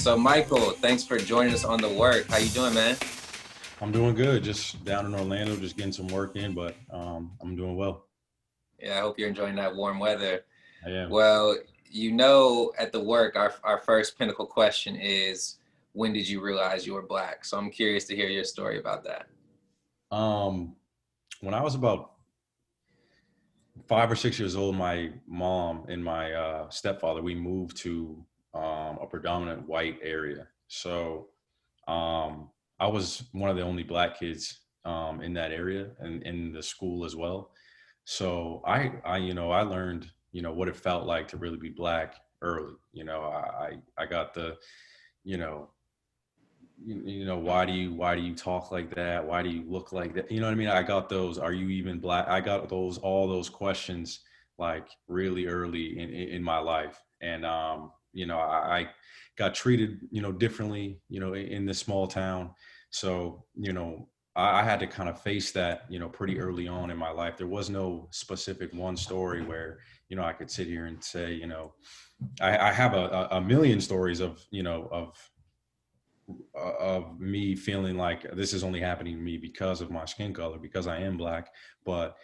So Michael, thanks for joining us on the work. How you doing, man? I'm doing good. Just down in Orlando, just getting some work in, but I'm doing well. Yeah, I hope you're enjoying that warm weather. I am. Well, at the work, our first pinnacle question is, when did you realize you were black? So I'm curious to hear your story about that. Um, when I was about 5 or 6 years old, my mom and my stepfather, we moved to a predominant white area. So um, I was one of the only black kids in that area and in the school as well. So I learned, what it felt like to really be black early. I got the, you know, why do you talk like that? Why do you look like that? You know what I mean? I got those, are you even black? I got all those questions like really early in my life. And I got treated, differently, in this small town. So, I had to kind of face that, pretty early on in my life. There was no specific one story where, I could sit here and say, I have a million stories of me feeling like this is only happening to me because of my skin color, because I am black. But,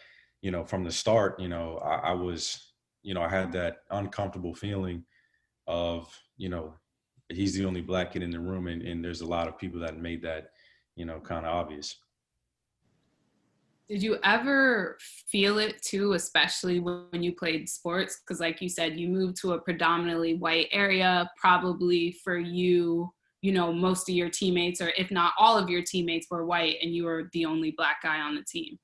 from the start, I was, I had that uncomfortable feeling of, he's the only black kid in the room. And there's a lot of people that made that, kind of obvious. Did you ever feel it too, especially when you played sports? Because like you said, you moved to a predominantly white area, probably for you, most of your teammates, or if not all of your teammates were white and you were the only black guy on the team.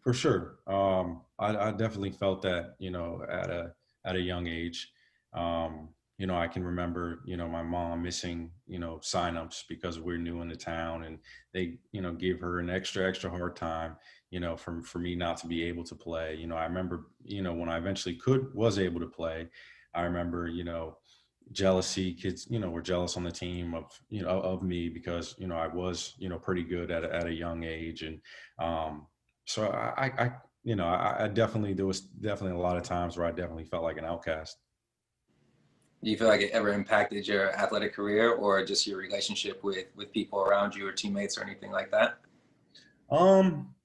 For sure. I definitely felt that, at a young age. I can remember, my mom missing, signups because we're new in the town, and they, gave her an extra hard time, for me not to be able to play. I remember, when I eventually was able to play, I remember, jealousy. Kids, were jealous on the team of me because, I was, pretty good at a young age. And, so I definitely, there was definitely a lot of times where I definitely felt like an outcast. Do you feel like it ever impacted your athletic career or just your relationship with people around you or teammates or anything like that? Um,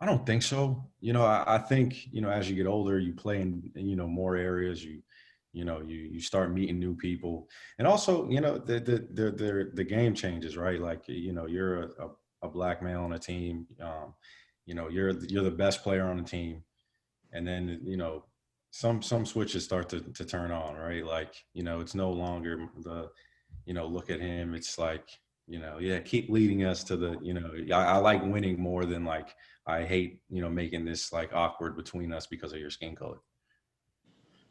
I don't think so. I think, as you get older, you play in, more areas. You start meeting new people, and also, the game changes, right? Like, you're a black male on a team. You're the best player on the team, and then, some switches start to turn on, right? Like, it's no longer the, look at him. It's like, yeah, keep leading us to the, I like winning more than like, I hate, making this like awkward between us because of your skin color.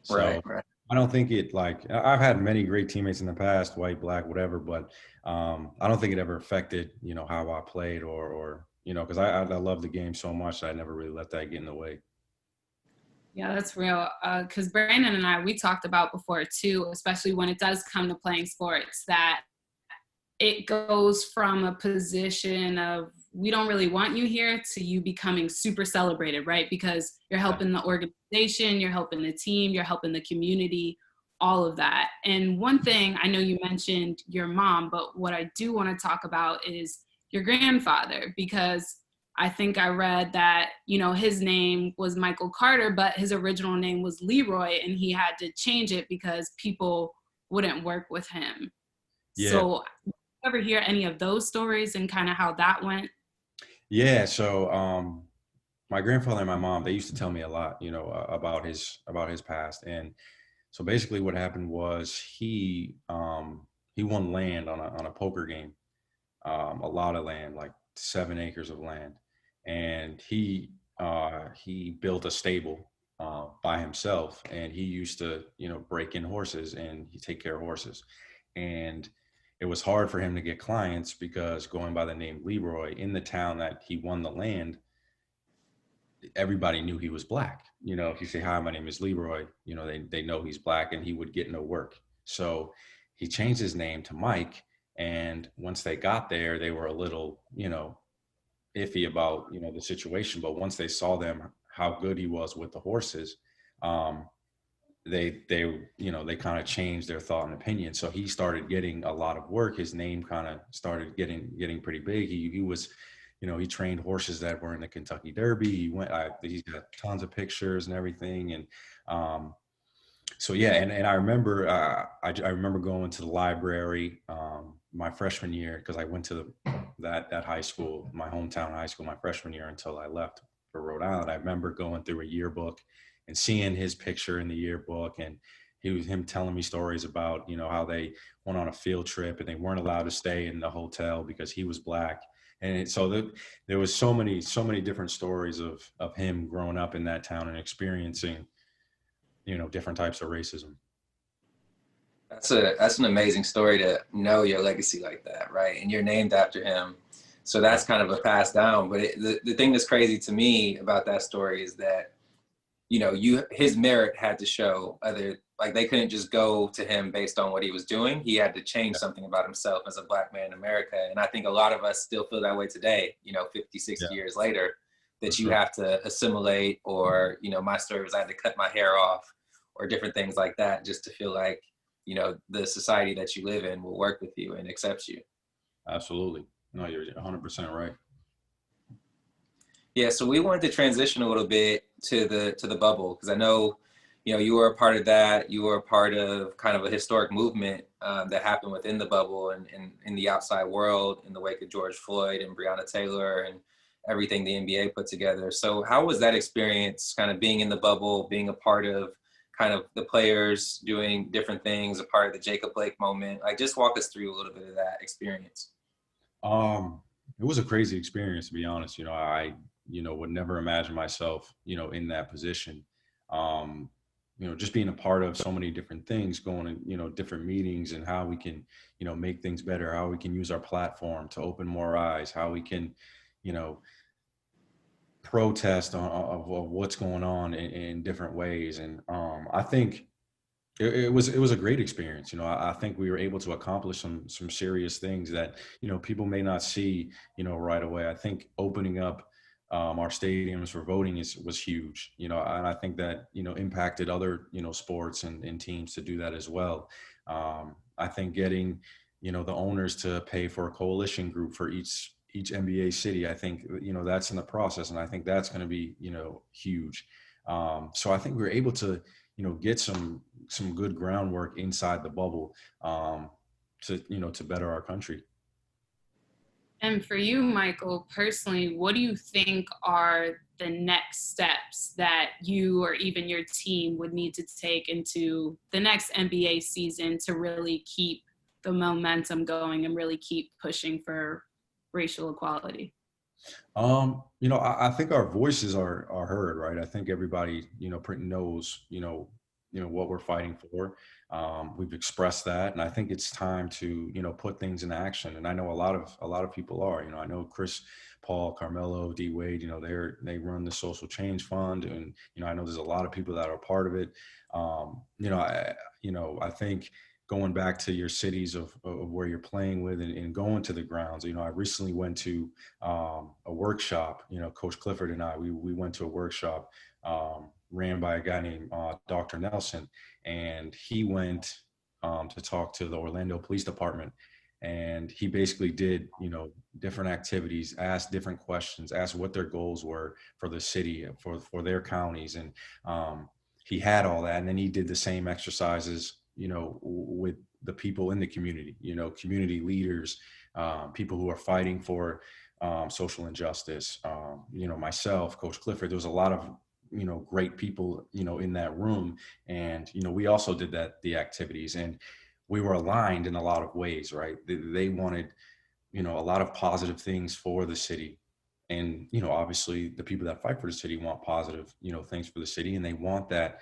So Right, right. I don't think it, like, I've had many great teammates in the past, white, black, whatever, but I don't think it ever affected, how I played or because I love the game so much that I never really let that get in the way. Yeah, that's real. Because Brandon and I, we talked about before too, especially when it does come to playing sports, that it goes from a position of we don't really want you here to you becoming super celebrated, right? Because you're helping the organization, you're helping the team, you're helping the community, all of that. And one thing, I know you mentioned your mom, but what I do want to talk about is your grandfather, because I think I read that, his name was Michael Carter, but his original name was LeRoy, and he had to change it because people wouldn't work with him. Yeah. So ever hear any of those stories and kind of how that went? Yeah. So, my grandfather and my mom, they used to tell me a lot, about his past. And so basically what happened was he won land on a poker game, a lot of land, like 7 acres of land. And he built a stable, by himself, and he used to, break in horses and he take care of horses. And it was hard for him to get clients because going by the name Leroy in the town that he won the land, everybody knew he was black. If you say, hi, my name is Leroy, they know he's black, and he would get no work. So he changed his name to Mike. And once they got there, they were a little, iffy about, the situation. But once they saw how good he was with the horses, um, they kind of changed their thought and opinion. So he started getting a lot of work. His name kind of started getting pretty big. He was, he trained horses that were in the Kentucky Derby. He's got tons of pictures and everything. And so yeah, and I remember I remember going to the library my freshman year, because I went to that high school, my hometown high school, my freshman year until I left for Rhode Island. I remember going through a yearbook and seeing his picture in the yearbook, and him telling me stories about how they went on a field trip and they weren't allowed to stay in the hotel because he was black. And there was so many different stories of him growing up in that town and experiencing different types of racism. That's an amazing story to know your legacy like that, right? And you're named after him. So that's kind of a pass down. But the thing that's crazy to me about that story is that, his merit had to show. Like they couldn't just go to him based on what he was doing. He had to change something about himself as a black man in America. And I think a lot of us still feel that way today, 50, 60 years later, that you have to assimilate, or, my story was I had to cut my hair off, or different things like that, just to feel like, the society that you live in will work with you and accepts you. Absolutely. No, you're 100% right. Yeah, so we wanted to transition a little bit to the bubble, because I know, you were a part of that. You were a part of kind of a historic movement that happened within the bubble and in the outside world in the wake of George Floyd and Breonna Taylor and everything the NBA put together. So how was that experience, kind of being in the bubble, being a part of kind of the players doing different things, a part of the Jacob Blake moment? Like, just walk us through a little bit of that experience. It was a crazy experience, to be honest. I would never imagine myself, in that position. Just being a part of so many different things, going to, different meetings, and how we can, make things better, how we can use our platform to open more eyes, how we can, protest of what's going on in different ways. And I think it was a great experience. I think we were able to accomplish some serious things that people may not see right away. I think opening up our stadiums for voting was huge. And I think that impacted other sports and teams to do that as well. I think getting the owners to pay for a coalition group for each NBA city, I think that's in the process, and I think that's going to be huge. So I think we were able to get some good groundwork inside the bubble to better our country. And for you, Michael, personally, what do you think are the next steps that you or even your team would need to take into the next NBA season to really keep the momentum going and really keep pushing for racial equality? I think our voices are heard, right? I think everybody, knows, what we're fighting for. We've expressed that, and I think it's time to, put things in action. And I know a lot of people are. I know Chris, Paul, Carmelo, D Wade. They run the Social Change Fund, and I know there's a lot of people that are part of it. I think going back to your cities of where you're playing with and going to the grounds. I recently went to a workshop. Coach Clifford and I, we went to a workshop ran by a guy named Dr. Nelson, and he went to talk to the Orlando Police Department. And he basically did, different activities, asked different questions, asked what their goals were for the city, for their counties. And he had all that. And then he did the same exercises, with the people in the community, community leaders, people who are fighting for social injustice. Myself, Coach Clifford, there was a lot of, great people, in that room. And, we also did the activities, and we were aligned in a lot of ways, right? They wanted, a lot of positive things for the city. And, obviously the people that fight for the city want positive, things for the city. And they want the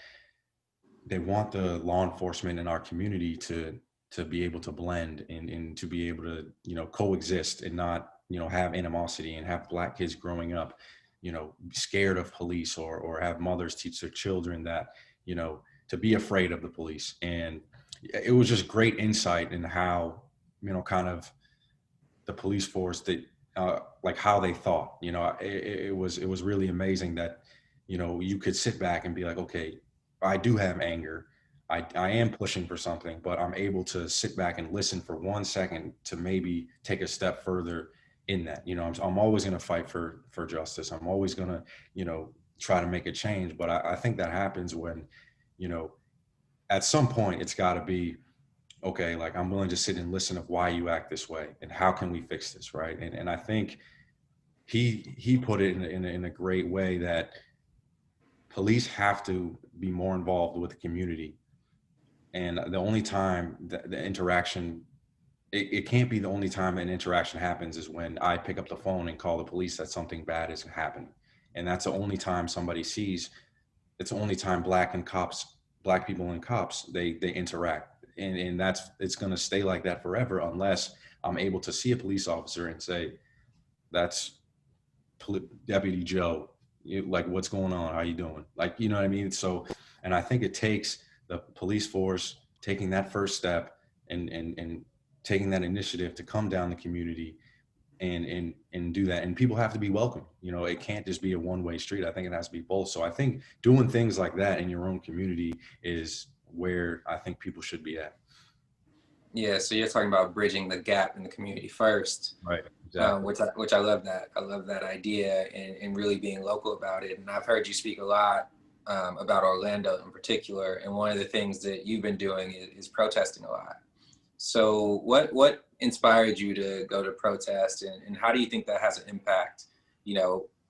law enforcement in our community to be able to blend and to be able to, coexist and not, have animosity and have Black kids growing up, scared of police or have mothers teach their children that, to be afraid of the police. And it was just great insight in how, kind of the police force that, like how they thought, it was really amazing that, you could sit back and be like, okay, I do have anger, I am pushing for something, but I'm able to sit back and listen for 1 second to maybe take a step further in that. I'm always going to fight for justice. I'm always going to, try to make a change. But I think that happens when, you know, at some point it's got to be, okay, like I'm willing to sit and listen of why you act this way and how can we fix this, right? And I think he put it in a great way that police have to be more involved with the community. And the only time the interaction, it can't be the only time an interaction happens is when I pick up the phone and call the police that something bad is happening. And that's the only time somebody sees, it's the only time black people and cops, they interact. And it's going to stay like that forever unless I'm able to see a police officer and say, that's Deputy Joe. Like, what's going on? How you doing? Like, you know what I mean? So, and I think it takes the police force taking that first step and taking that initiative to come down the community and do that. And people have to be welcome. It can't just be a one-way street. I think it has to be both. So I think doing things like that in your own community is where I think people should be at. Yeah, so you're talking about bridging the gap in the community first, right? Exactly. Which I love that. I love that idea and really being local about it. And I've heard you speak a lot about Orlando in particular. And one of the things that you've been doing is protesting a lot. So what inspired you to go to protest, and how do you think that has an impact,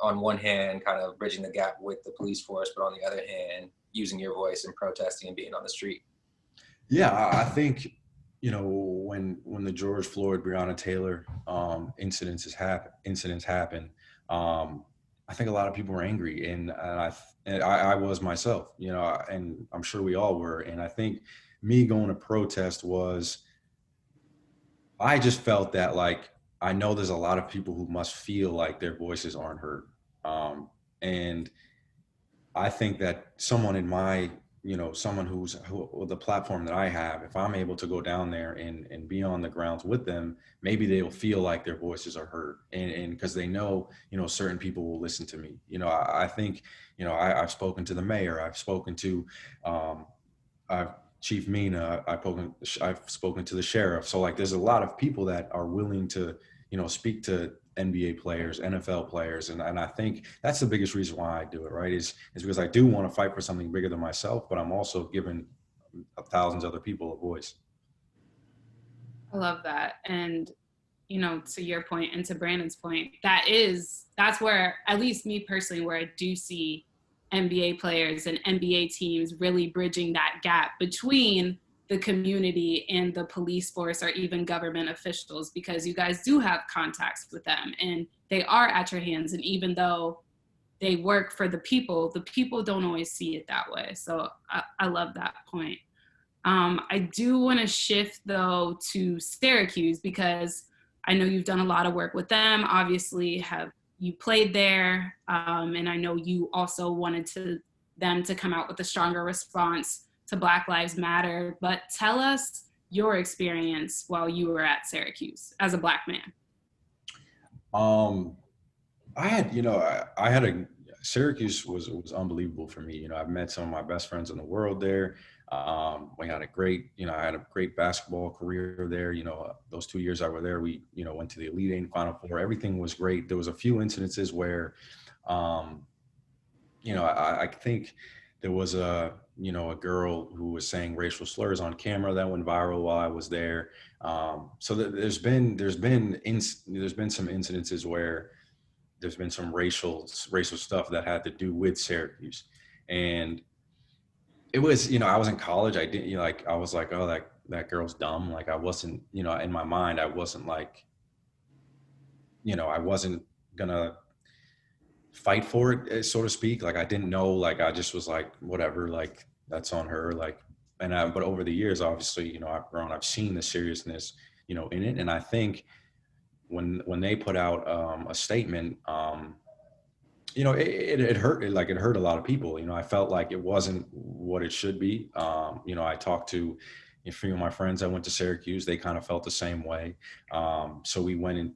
on one hand, kind of bridging the gap with the police force, but on the other hand, using your voice and protesting and being on the street? Yeah, I think, when the George Floyd, Breonna Taylor incidents happen, I think a lot of people were angry, and I was myself, and I'm sure we all were. And I think me going to protest I just felt that, like, I know there's a lot of people who must feel like their voices aren't heard. And I think that someone in my, someone who the platform that I have, if I'm able to go down there and be on the grounds with them, maybe they'll feel like their voices are heard. And because they know, certain people will listen to me. I think, I've spoken to the mayor, I've spoken to, Chief Mina, I've spoken to the sheriff. So, like, there's a lot of people that are willing to, speak to NBA players, NFL players. And I think that's the biggest reason why I do it, right? Is because I do want to fight for something bigger than myself, but I'm also giving thousands of other people a voice. I love that. And, to your point and to Brandon's point, that's where, at least me personally, where I do see NBA players and NBA teams really bridging that gap between the community and the police force or even government officials, because you guys do have contacts with them and they are at your hands. And even though they work for the people don't always see it that way. So I love that point. I do want to shift though to Syracuse, because I know you've done a lot of work with them. Obviously, you played there, and I know you also wanted them to come out with a stronger response to Black Lives Matter. But tell us your experience while you were at Syracuse as a Black man. Syracuse was unbelievable for me. I've met some of my best friends in the world there. We had I had a great basketball career there. Those 2 years I were there, we, went to the Elite Eight and Final Four. Everything was great. There was a few incidences where, I think there was a girl who was saying racial slurs on camera that went viral while I was there. So there's been some incidences where there's been some racial stuff that had to do with Syracuse. And it was, I was in college. I didn't, I was like, oh, that girl's dumb. Like, I wasn't, in my mind, I wasn't like, I wasn't gonna fight for it, so to speak. Like, I didn't know, like, I just was like, whatever, like, that's on her. Like, but over the years, obviously, I've grown, I've seen the seriousness, in it. And I think when they put out a statement, it hurt. It hurt a lot of people. I felt like it wasn't what it should be. I talked to a few of my friends that went to Syracuse. They kind of felt the same way. So we went and,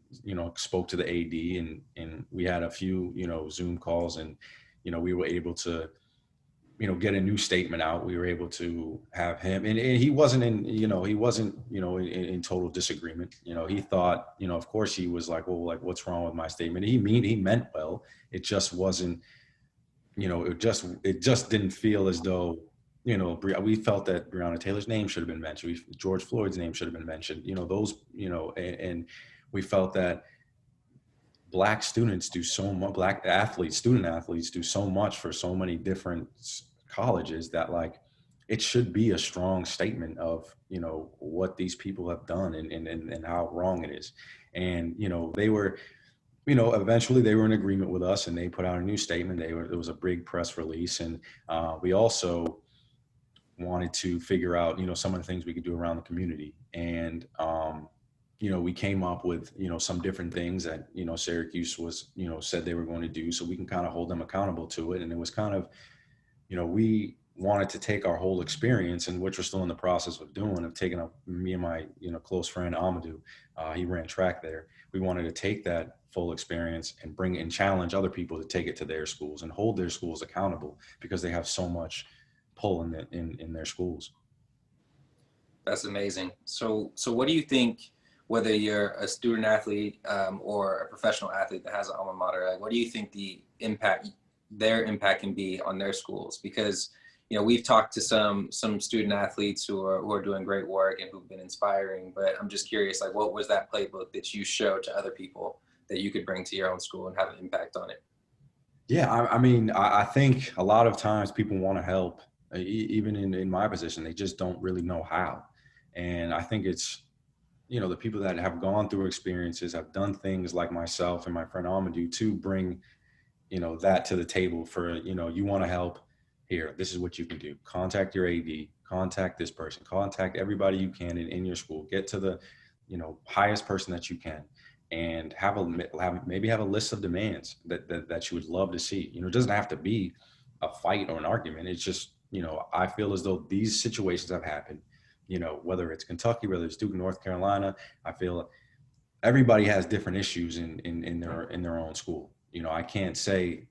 spoke to the AD and we had a few, Zoom calls, and, we were able to, get a new statement out. We were able to have him, and he wasn't in total disagreement. He thought, of course he was like, well, like, what's wrong with my statement? He meant well. It just wasn't, it just didn't feel as though, we felt that Breonna Taylor's name should have been mentioned. George Floyd's name should have been mentioned, and we felt that Black students do so much, Black athletes, student athletes do so much for so many different colleges that, like, it should be a strong statement of, what these people have done and how wrong it is. And, they were, eventually they were in agreement with us and they put out a new statement. It was a big press release. And we also wanted to figure out, some of the things we could do around the community. And, we came up with, some different things that, Syracuse was, said they were going to do, so we can kind of hold them accountable to it. And it was kind of, we wanted to take our whole experience, and which we're still in the process of doing, of taking up, me and my, close friend Amadou, he ran track there. We wanted to take that full experience and bring and challenge other people to take it to their schools and hold their schools accountable, because they have so much pull in their schools. That's amazing. So what do you think, whether you're a student athlete or a professional athlete that has an alma mater, like, what do you think their impact can be on their schools? Because, we've talked to some student athletes who are doing great work and who've been inspiring, but I'm just curious, like, what was that playbook that you showed to other people that you could bring to your own school and have an impact on it? Yeah, I think a lot of times people want to help, even in my position, they just don't really know how. And I think it's, the people that have gone through experiences, have done things like myself and my friend Amadou to bring, that to the table for, you want to help here. This is what you can do. Contact your AD, contact this person, contact everybody you can in your school, get to the, highest person that you can, and maybe have a list of demands that you would love to see. It doesn't have to be a fight or an argument. It's just, I feel as though these situations have happened, whether it's Kentucky, whether it's Duke, North Carolina. I feel everybody has different issues in their own school. I can't say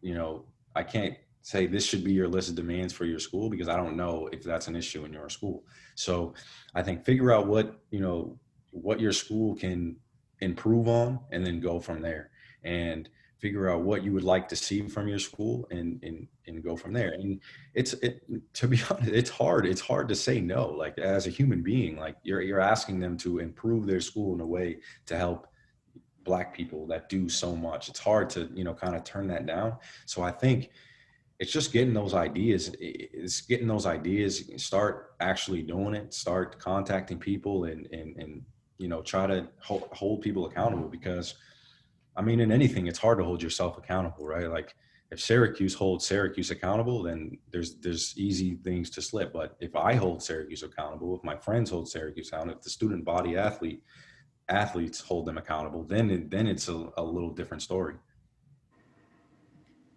this should be your list of demands for your school, because I don't know if that's an issue in your school. So I think figure out what your school can improve on, and then go from there, and figure out what you would like to see from your school, and go from there. And to be honest, it's hard to say no. Like, as a human being, like, you're asking them to improve their school in a way to help Black people that do so much. It's hard to, kind of turn that down. So I think it's just getting those ideas. Start actually doing it, start contacting people, and try to hold people accountable, because in anything, it's hard to hold yourself accountable, right? Like, if Syracuse holds Syracuse accountable, then there's easy things to slip. But if I hold Syracuse accountable, if my friends hold Syracuse accountable, if the student body athletes hold them accountable, then it's a little different story.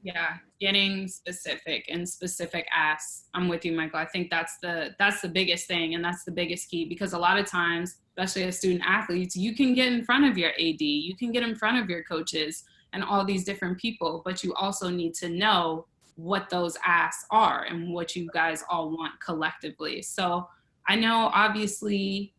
Yeah, getting specific and specific asks. I'm with you, Michael. I think that's the biggest thing, and that's the biggest key, because a lot of times, especially as student athletes, you can get in front of your AD, you can get in front of your coaches and all these different people, but you also need to know what those asks are and what you guys all want collectively. So I know, obviously,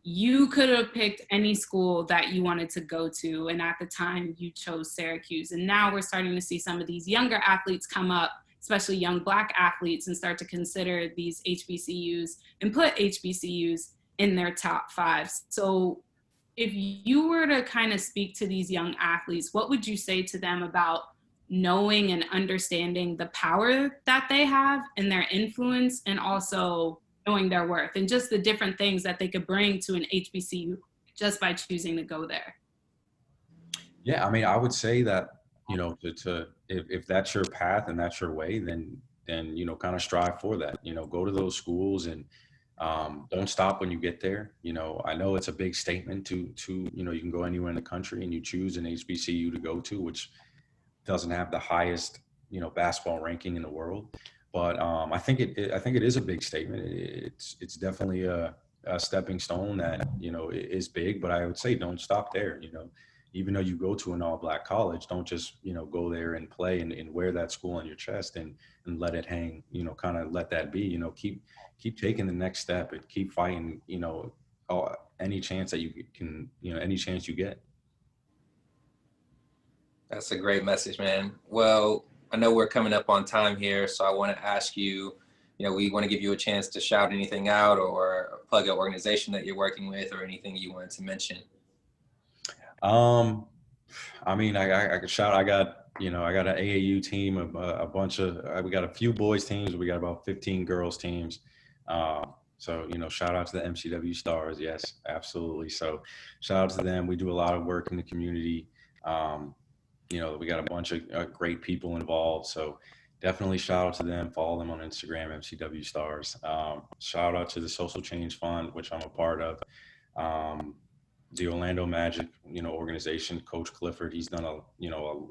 you could have picked any school that you wanted to go to, and at the time you chose Syracuse. And now we're starting to see some of these younger athletes come up, especially young Black athletes, and start to consider these HBCUs and put HBCUs in their top 5. So if you were to kind of speak to these young athletes, what would you say to them about knowing and understanding the power that they have and their influence, and also knowing their worth, and just the different things that they could bring to an HBCU just by choosing to go there? Yeah, I would say that, if that's your path and that's your way, then kind of strive for that. Go to those schools, and don't stop when you get there. I know it's a big statement to you can go anywhere in the country and you choose an HBCU to go to, which doesn't have the highest basketball ranking in the world. But I think it is a big statement. It's definitely a stepping stone that is big. But I would say don't stop there. even though you go to an all-black college, don't just, go there and play and wear that school on your chest and let it hang, kind of let that be, keep taking the next step and keep fighting, any chance that you can, any chance you get. That's a great message, man. Well, I know we're coming up on time here, so I want to ask you, we want to give you a chance to shout anything out or plug an organization that you're working with or anything you wanted to mention. I mean, I could shout, I got an AAU team, we got a few boys teams, we got about 15 girls teams. So, shout out to the MCW Stars. Yes, absolutely. So shout out to them. We do a lot of work in the community. We got a bunch of great people involved. So definitely shout out to them. Follow them on Instagram, MCW Stars. Shout out to the Social Change Fund, which I'm a part of. The Orlando Magic, organization, Coach Clifford, he's done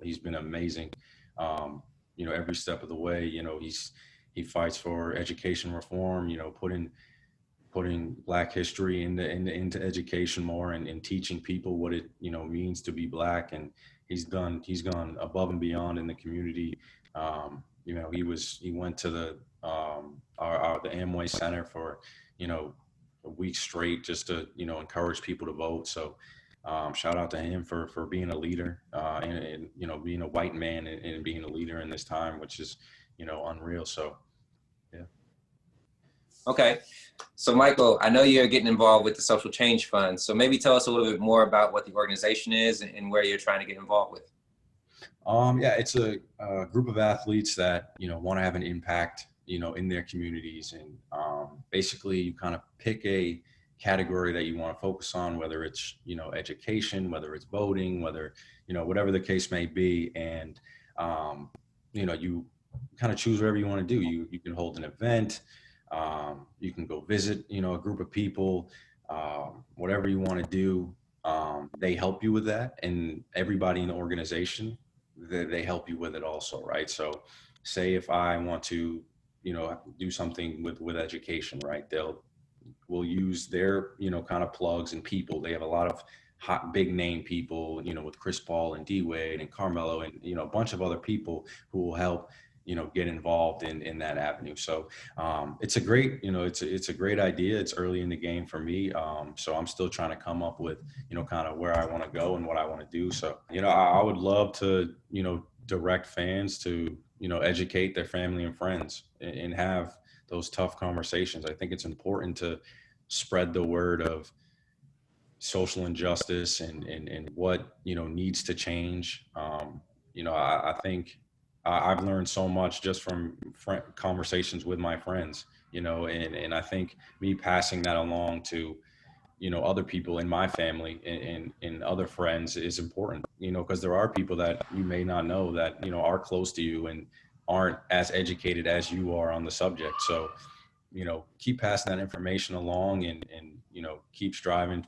he's been amazing. Every step of the way, he fights for education reform, putting Black history into education more and teaching people what it, means to be Black. And he's gone above and beyond in the community. He went to the Amway Center for, a week straight just to, encourage people to vote. So shout out to him for being a leader and being a white man and being a leader in this time, which is, unreal. So, yeah. Okay. So Michael, I know you're getting involved with the Social Change Fund. So maybe tell us a little bit more about what the organization is and where you're trying to get involved with. Yeah, it's a group of athletes that, want to have an impact, in their communities. And basically you kind of pick a category that you want to focus on, whether it's, education, whether it's voting, whether, whatever the case may be. And, you kind of choose whatever you want to do. You can hold an event. You can go visit, a group of people, whatever you want to do. They help you with that, and everybody in the organization, they help you with it also, right? So say if I want to, do something with education, right? We'll use their, kind of plugs and people. They have a lot of hot, big name people, with Chris Paul and D Wade and Carmelo and, a bunch of other people who will help, get involved in that avenue. So it's a great, it's a great idea. It's early in the game for me. So I'm still trying to come up with, kind of where I want to go and what I want to do. So, I would love to, direct fans to, educate their family and friends and have those tough conversations. I think it's important to spread the word of social injustice and what, needs to change. I think I've learned so much just from conversations with my friends, and I think me passing that along to, other people in my family and other friends is important, because there are people that you may not know that, are close to you and aren't as educated as you are on the subject. So, keep passing that information along and keep striving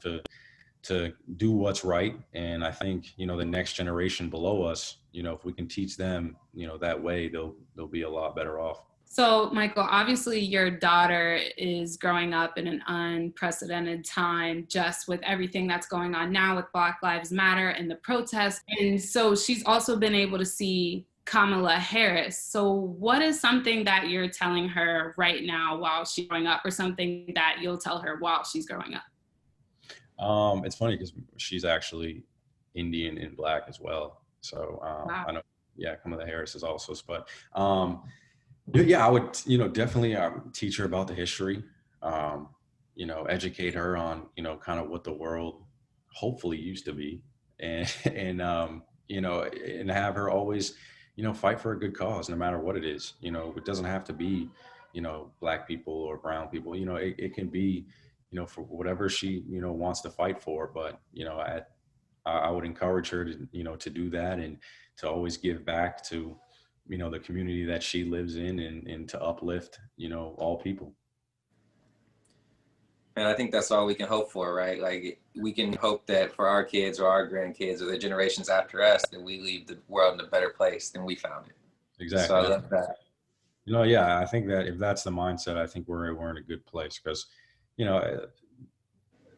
to do what's right. And I think, the next generation below us, if we can teach them, that way, they'll be a lot better off. So, Michael, obviously your daughter is growing up in an unprecedented time, just with everything that's going on now with Black Lives Matter and the protests. And so she's also been able to see Kamala Harris. So what is something that you're telling her right now while she's growing up, or something that you'll tell her while she's growing up? It's funny because she's actually Indian and Black as well. So wow. I know, yeah, Kamala Harris is also, but yeah, I would, definitely teach her about the history, educate her on, kind of what the world hopefully used to be, and and have her always, fight for a good cause, no matter what it is. It doesn't have to be, Black people or brown people. It can be, for whatever she, wants to fight for. But, I would encourage her to, to do that and to always give back to, the community that she lives in and to uplift, all people. And I think that's all we can hope for, right? Like, we can hope that for our kids or our grandkids or the generations after us, that we leave the world in a better place than we found it. Exactly. So I love that. Yeah, I think that if that's the mindset, I think we're in a good place, because,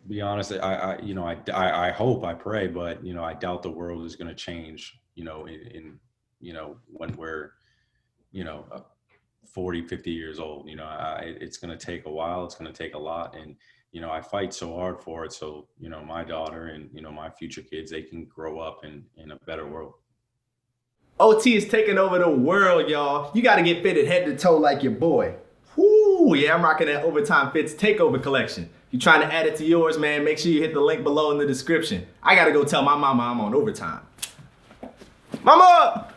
be honest, I hope, I pray, but, I doubt the world is going to change, when we're, 40, 50 years old. It's going to take a while. It's going to take a lot. And, I fight so hard for it. So, my daughter and, my future kids, they can grow up in a better world. OT is taking over the world, y'all. You got to get fitted head to toe like your boy. Whoo, yeah, I'm rocking that Overtime Fits Takeover collection. You trying to add it to yours, man, make sure you hit the link below in the description. I got to go tell my mama I'm on overtime. Mama!